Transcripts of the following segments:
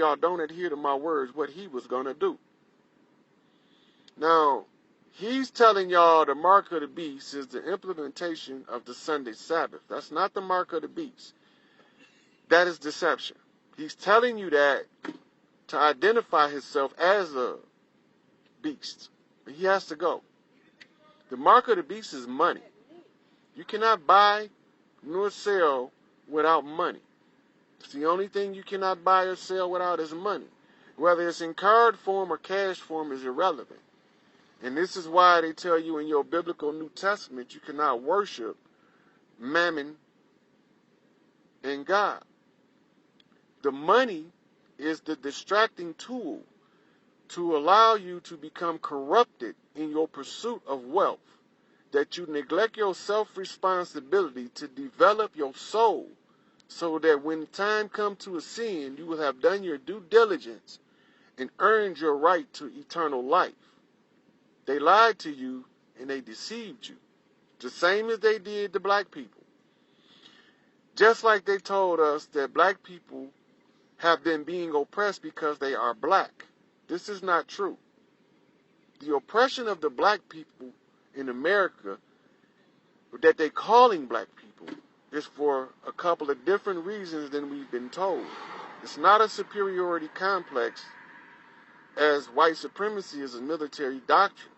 y'all don't adhere to my words, what he was going to do. Now, he's telling y'all the mark of the beast is the implementation of the Sunday Sabbath. That's not the mark of the beast. That is deception. He's telling you that to identify himself as a beast. But he has to go. The mark of the beast is money. You cannot buy nor sell without money. It's the only thing you cannot buy or sell without is money. Whether it's in card form or cash form is irrelevant. And this is why they tell you in your biblical New Testament you cannot worship mammon and God. The money is the distracting tool to allow you to become corrupted in your pursuit of wealth, that you neglect your self-responsibility to develop your soul so that when time comes to ascend, you will have done your due diligence and earned your right to eternal life. They lied to you and they deceived you, the same as they did to black people. Just like they told us that black people have been being oppressed because they are black. This is not true. The oppression of the black people in America that they're calling black people is for a couple of different reasons than we've been told. It's not a superiority complex, as white supremacy is a military doctrine.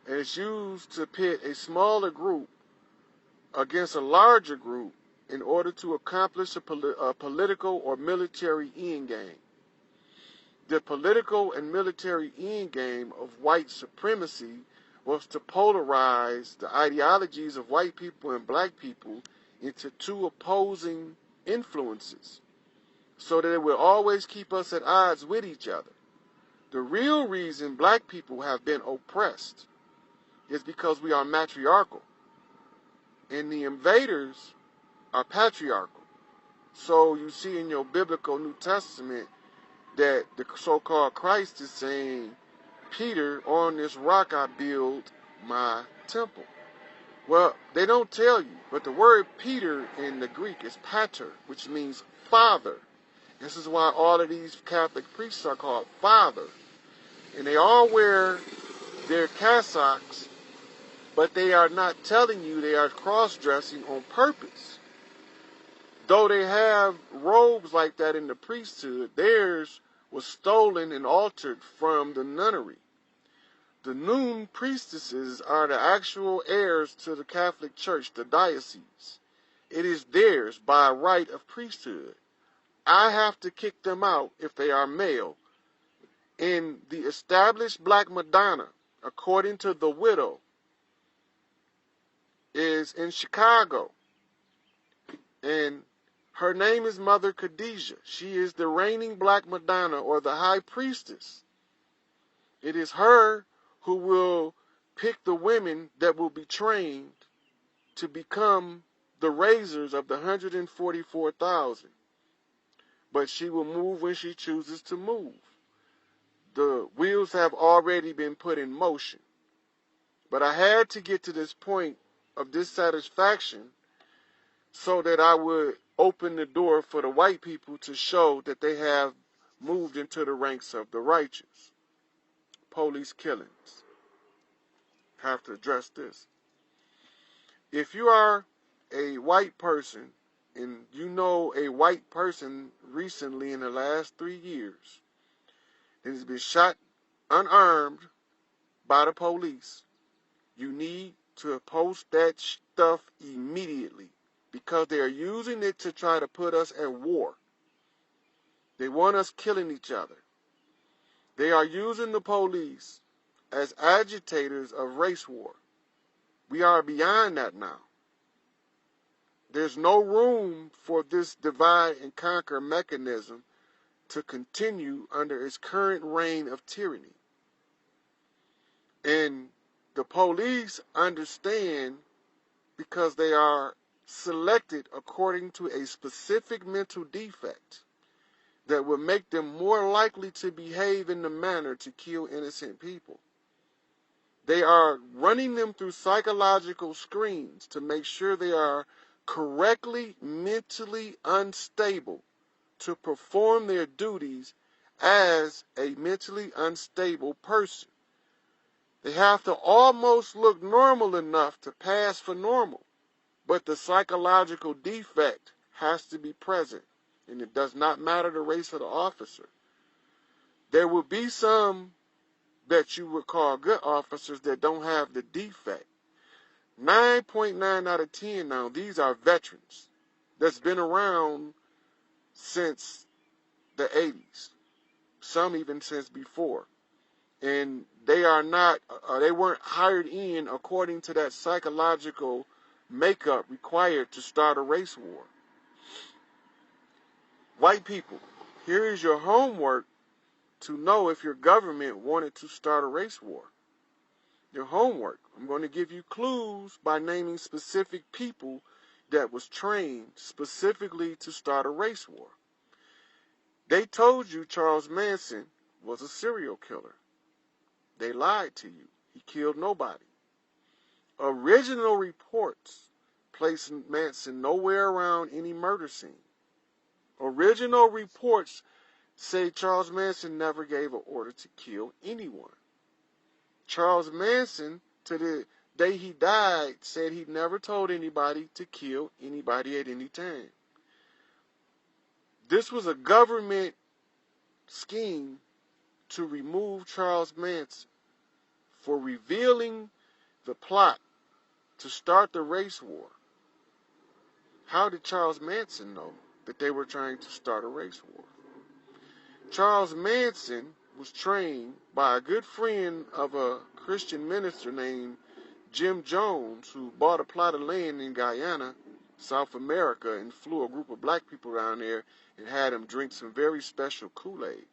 And it's used to pit a smaller group against a larger group in order to accomplish a political or military end game. The political and military end game of white supremacy was to polarize the ideologies of white people and black people into two opposing influences so that it will always keep us at odds with each other. The real reason black people have been oppressed is because we are matriarchal, and the invaders are patriarchal. So you see in your biblical New Testament that the so-called Christ is saying, Peter, on this rock I build my temple. Well, they don't tell you, but the word Peter in the Greek is pater, which means father. This is why all of these Catholic priests are called father. And they all wear their cassocks, but they are not telling you they are cross-dressing on purpose. Though they have robes like that in the priesthood, theirs was stolen and altered from the nunnery. The nun priestesses are the actual heirs to the Catholic Church, the diocese. It is theirs by right of priesthood. I have to kick them out if they are male. In the established Black Madonna, according to the widow, is in Chicago. And her name is Mother Khadijah. She is the reigning Black Madonna, or the high priestess. It is her who will pick the women that will be trained to become the raisers of the 144,000. But she will move when she chooses to move. The wheels have already been put in motion. But I had to get to this point of dissatisfaction so that I would open the door for the white people to show that they have moved into the ranks of the righteous. Police killings. Have to address this. If you are a white person and you know a white person recently in the last 3 years that has been shot unarmed by the police, you need to post that stuff immediately, because they are using it to try to put us at war. They want us killing each other. They are using the police as agitators of race war. We are beyond that now. There's no room for this divide and conquer mechanism to continue under its current reign of tyranny. And the police understand, because they are selected according to a specific mental defect that will make them more likely to behave in the manner to kill innocent people. They are running them through psychological screens to make sure they are correctly mentally unstable to perform their duties as a mentally unstable person. They have to almost look normal enough to pass for normal, but the psychological defect has to be present, and it does not matter the race of the officer. There will be some that you would call good officers that don't have the defect. 9.9 out of 10 now, these are veterans that's been around since the 80s, some even since before. And they are not, they weren't hired in according to that psychological makeup required to start a race war. White people, here is your homework to know if your government wanted to start a race war. Your homework. I'm going to give you clues by naming specific people that was trained specifically to start a race war. They told you Charles Manson was a serial killer. They lied to you. He killed nobody. Original reports placed Manson nowhere around any murder scene. Original reports say Charles Manson never gave an order to kill anyone. Charles Manson, to the day he died, said he never told anybody to kill anybody at any time. This was a government scheme to remove Charles Manson for revealing the plot to start the race war. How did Charles Manson know that they were trying to start a race war? Charles Manson was trained by a good friend of a Christian minister named Jim Jones, who bought a plot of land in Guyana, South America, and flew a group of black people down there and had them drink some very special Kool-Aid.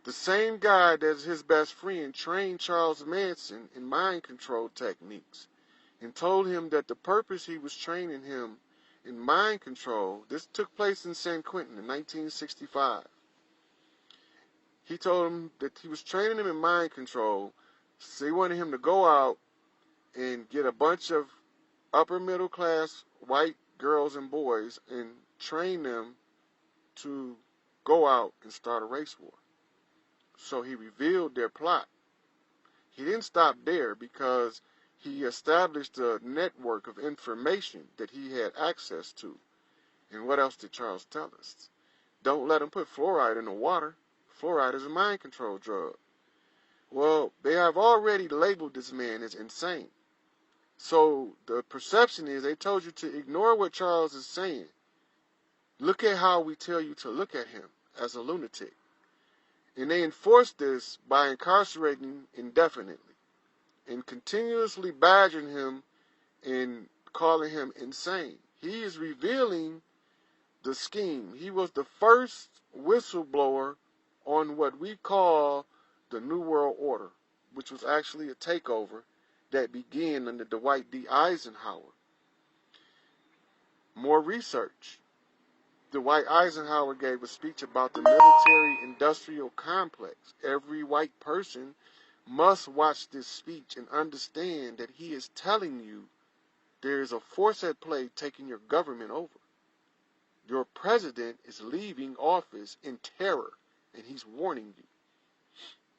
The same guy that's his best friend trained Charles Manson in mind control techniques and told him that the purpose he was training him in mind control, this took place in San Quentin in 1965. He told him that he was training him in mind control, so he wanted him to go out and get a bunch of upper middle class white girls and boys and train them to go out and start a race war. So he revealed their plot. He didn't stop there because he established a network of information that he had access to. And what else did Charles tell us? Don't let them put fluoride in the water. Fluoride is a mind control drug. Well, they have already labeled this man as insane. So the perception is they told you to ignore what Charles is saying. Look at how we tell you to look at him as a lunatic. And they enforce this by incarcerating indefinitely and continuously badgering him and calling him insane. He is revealing the scheme. He was the first whistleblower on what we call the New World Order, which was actually a takeover that began under Dwight D. Eisenhower. More research. Dwight Eisenhower gave a speech about the military-industrial complex. Every white person must watch this speech and understand that he is telling you there is a force at play taking your government over. Your president is leaving office in terror, and he's warning you.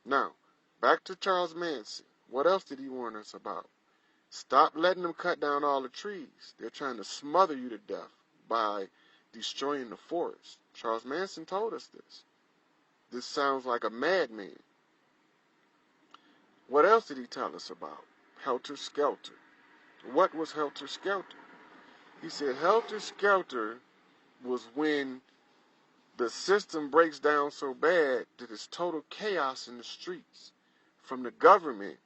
Now, back to Charles Manson. What else did he warn us about? Stop letting them cut down all the trees. They're trying to smother you to death by destroying the forest. Charles Manson told us this. This sounds like a madman. What else did he tell us about? Helter Skelter. What was Helter Skelter? He said Helter Skelter was when the system breaks down so bad that it's total chaos in the streets from the government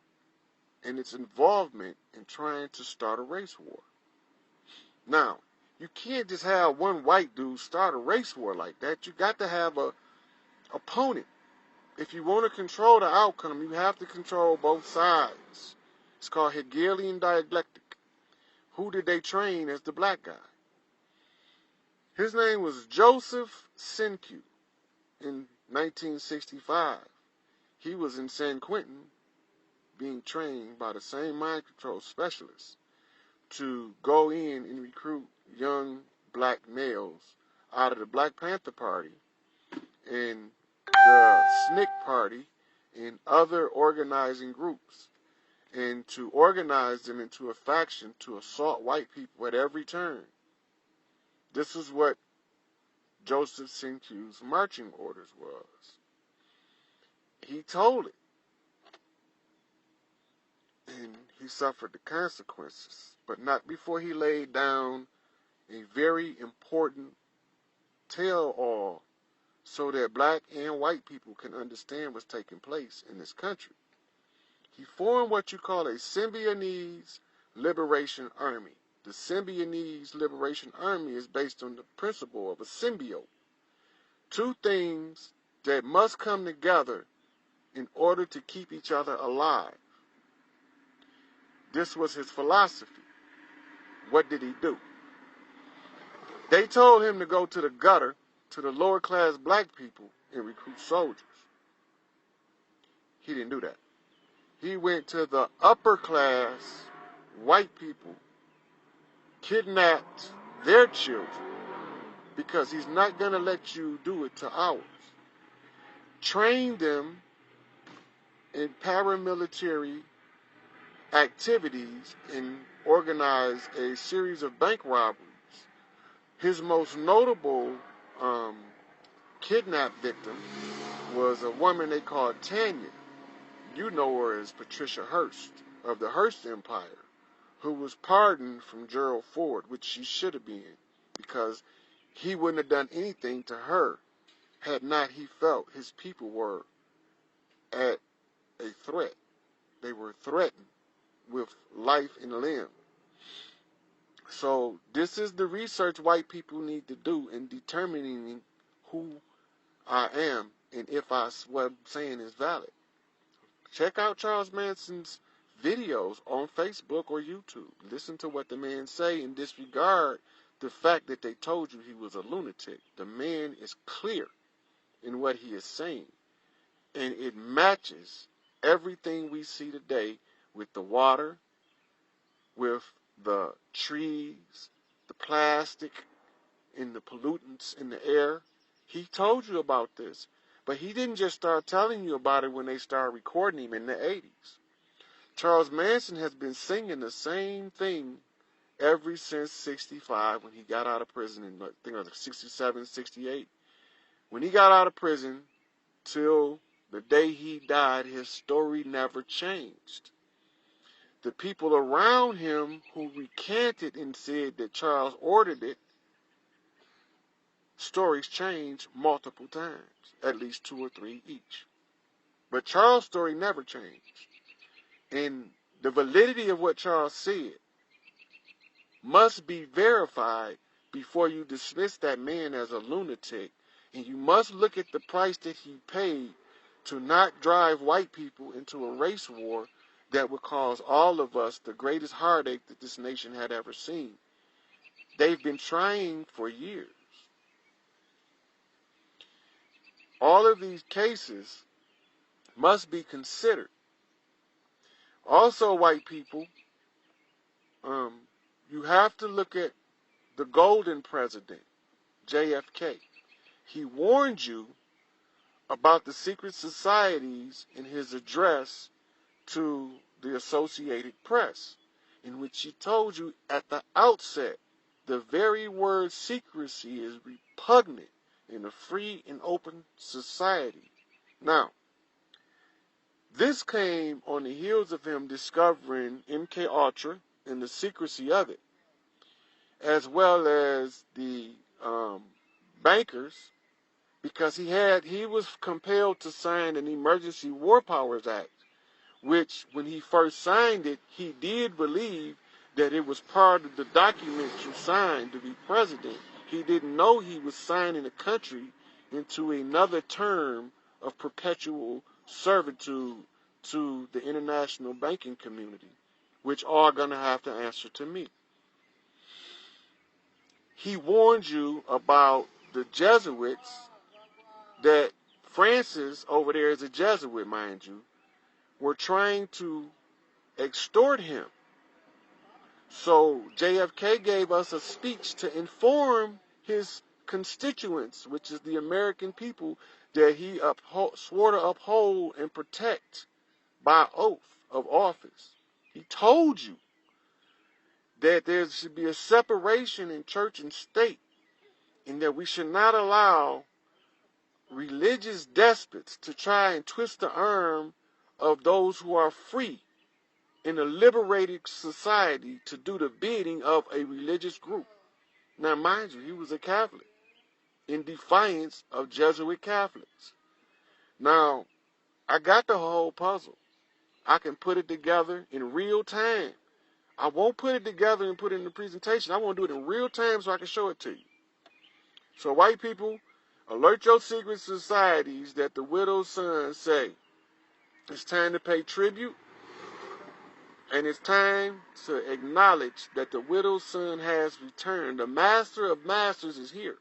and its involvement in trying to start a race war. Now, you can't just have one white dude start a race war like that. You got to have a opponent. If you want to control the outcome, you have to control both sides. It's called Hegelian dialectic. Who did they train as the black guy? His name was Joseph Senku in 1965. He was in San Quentin being trained by the same mind control specialists to go in and recruit young black males out of the Black Panther Party and the SNCC Party and other organizing groups, and to organize them into a faction to assault white people at every turn. This is what Joseph Sinque's marching orders was. He told it, and he suffered the consequences, but not before he laid down a very important tell-all so that black and white people can understand what's taking place in this country. He formed what you call a Symbionese Liberation Army. The Symbionese Liberation Army is based on the principle of a symbiote. Two things that must come together in order to keep each other alive. This was his philosophy. What did he do? They told him to go to the gutter, to the lower class black people, and recruit soldiers. He didn't do that. He went to the upper class white people, kidnapped their children, because he's not going to let you do it to ours. Trained them in paramilitary activities and organized a series of bank robberies. His most notable kidnap victim was a woman they called Tanya. You know her as Patricia Hearst of the Hearst Empire, who was pardoned from Gerald Ford, which she should have been, because he wouldn't have done anything to her had not he felt his people were at a threat. They were threatened with life and limb. So this is the research white people need to do in determining who I am and if what I'm saying is valid. Check out Charles Manson's videos on Facebook or YouTube. Listen to what the man say and disregard the fact that they told you he was a lunatic. The man is clear in what he is saying, and it matches everything we see today with the water, with the trees, the plastic, and the pollutants in the air. He told you about this, but he didn't just start telling you about it when they started recording him in the 80s. Charles Manson has been singing the same thing ever since 65 when he got out of prison in, I think it was 67, 68. When he got out of prison till the day he died, his story never changed. The people around him who recanted and said that Charles ordered it, stories changed multiple times, at least 2 or 3 each. But Charles' story never changed. And the validity of what Charles said must be verified before you dismiss that man as a lunatic. And you must look at the price that he paid to not drive white people into a race war that would cause all of us the greatest heartache that this nation had ever seen. They've been trying for years. All of these cases must be considered. Also, white people, you have to look at the golden president, JFK. He warned you about the secret societies in his address to the Associated Press, in which he told you at the outset the very word secrecy is repugnant in a free and open society. Now, this came on the heels of him discovering MK Ultra and the secrecy of it, as well as the bankers, because he was compelled to sign an Emergency War Powers Act, which, when he first signed it, he did believe that it was part of the document you signed to be president. He didn't know he was signing a country into another term of perpetual servitude to the international banking community, which are going to have to answer to me. He warned you about the Jesuits, that Francis, over there is a Jesuit, mind you, were trying to extort him. So JFK gave us a speech to inform his constituents, which is the American people that he swore to uphold and protect by oath of office. He told you that there should be a separation in church and state, and that we should not allow religious despots to try and twist the arm of those who are free in a liberated society to do the bidding of a religious group. Now, mind you, he was a Catholic in defiance of Jesuit Catholics. Now, I got the whole puzzle. I can put it together in real time. I won't put it together and put it in the presentation. I want to do it in real time so I can show it to you. So white people, alert your secret societies that the widow's son say, it's time to pay tribute, and it's time to acknowledge that the widow's son has returned. The master of masters is here.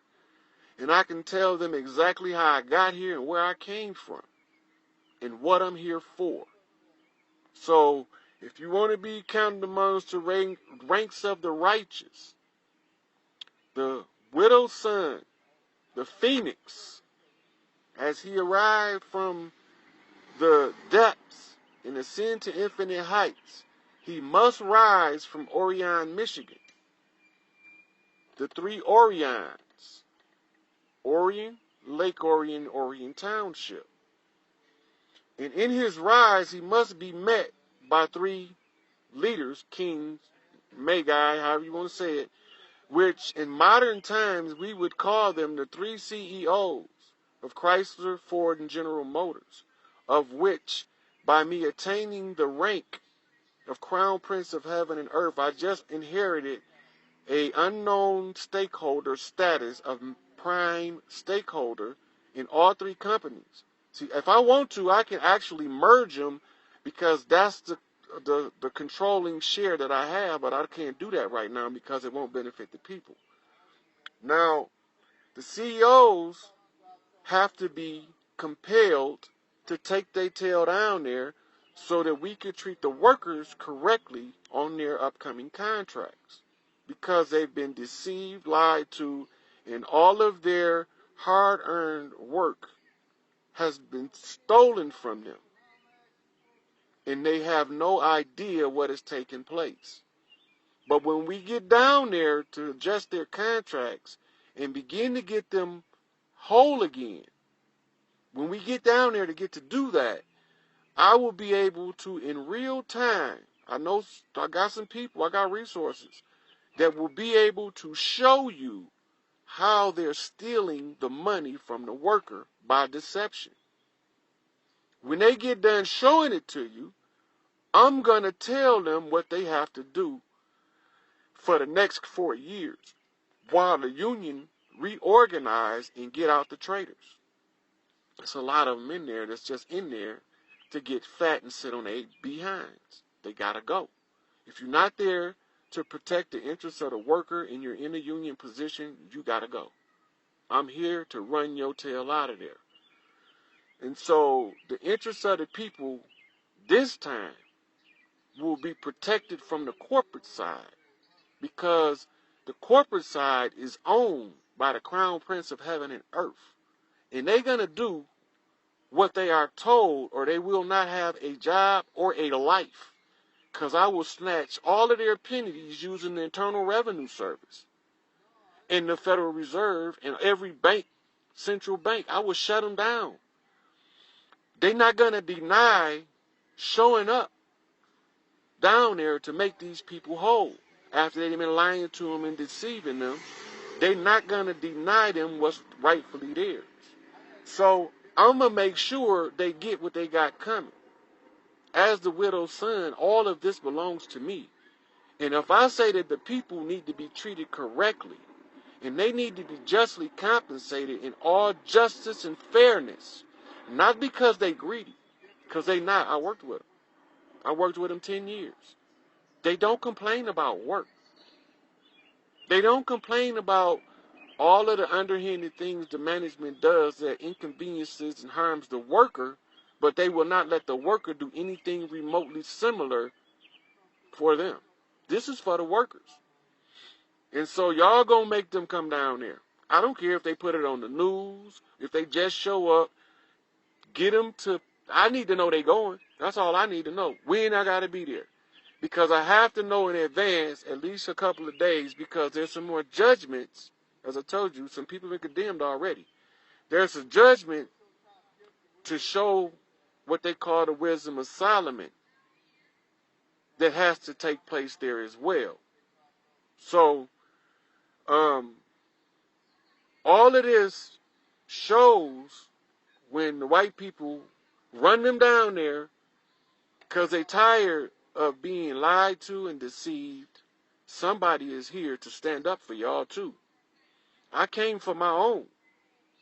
And I can tell them exactly how I got here and where I came from and what I'm here for. So, if you want to be counted amongst the ranks of the righteous, the widow's son, the phoenix, as he arrived from the depths and ascend to infinite heights, he must rise from Orion, Michigan. The three Orions, Orion, Lake Orion, Orion Township. And in his rise, he must be met by three leaders, kings, magi, however you want to say it, which in modern times we would call them the three CEOs of Chrysler, Ford, and General Motors, of which, by me attaining the rank of Crown Prince of Heaven and Earth, I just inherited a unknown stakeholder status of prime stakeholder in all three companies. See, if I want to, I can actually merge them because that's the controlling share that I have, but I can't do that right now because it won't benefit the people. Now, the CEOs have to be compelled to take their tail down there so that we could treat the workers correctly on their upcoming contracts, because they've been deceived, lied to, and all of their hard-earned work has been stolen from them, and they have no idea what is taking place. But when we get down there to adjust their contracts and begin to get them whole again, when we get down there to get to do that, I will be able to, in real time, I know I got some people, I got resources, that will be able to show you how they're stealing the money from the worker by deception. When they get done showing it to you, I'm going to tell them what they have to do for the next 4 years while the union reorganize and get out the traitors. There's a lot of them in there that's just in there to get fat and sit on their behinds. They got to go. If you're not there to protect the interests of the worker and you're in a union position, you got to go. I'm here to run your tail out of there. And so the interests of the people this time will be protected from the corporate side, because the corporate side is owned by the Crown Prince of Heaven and Earth. And they're going to do what they are told, or they will not have a job or a life, because I will snatch all of their pennies using the Internal Revenue Service and the Federal Reserve and every bank, central bank. I will shut them down. They're not going to deny showing up down there to make these people whole after they've been lying to them and deceiving them. They're not going to deny them what's rightfully theirs. So I'm going to make sure they get what they got coming. As the widow's son, all of this belongs to me. And if I say that the people need to be treated correctly, and they need to be justly compensated in all justice and fairness, not because they greedy, because they not. I worked with them. I worked with them 10 years. They don't complain about work. They don't complain about all of the underhanded things the management does that inconveniences and harms the worker, but they will not let the worker do anything remotely similar for them. This is for the workers. And so y'all gonna make them come down there, I don't care if they put it on the news, if they just show up, get them to, I need to know they going. That's all I need to know. When I got to be there. Because I have to know in advance, at least a couple of days, because there's some more judgments. As I told you, some people have been condemned already. There's a judgment to show what they call the wisdom of Solomon that has to take place there as well. So, all of this shows when the white people run them down there because they tired of being lied to and deceived. Somebody is here to stand up for y'all too. I came for my own.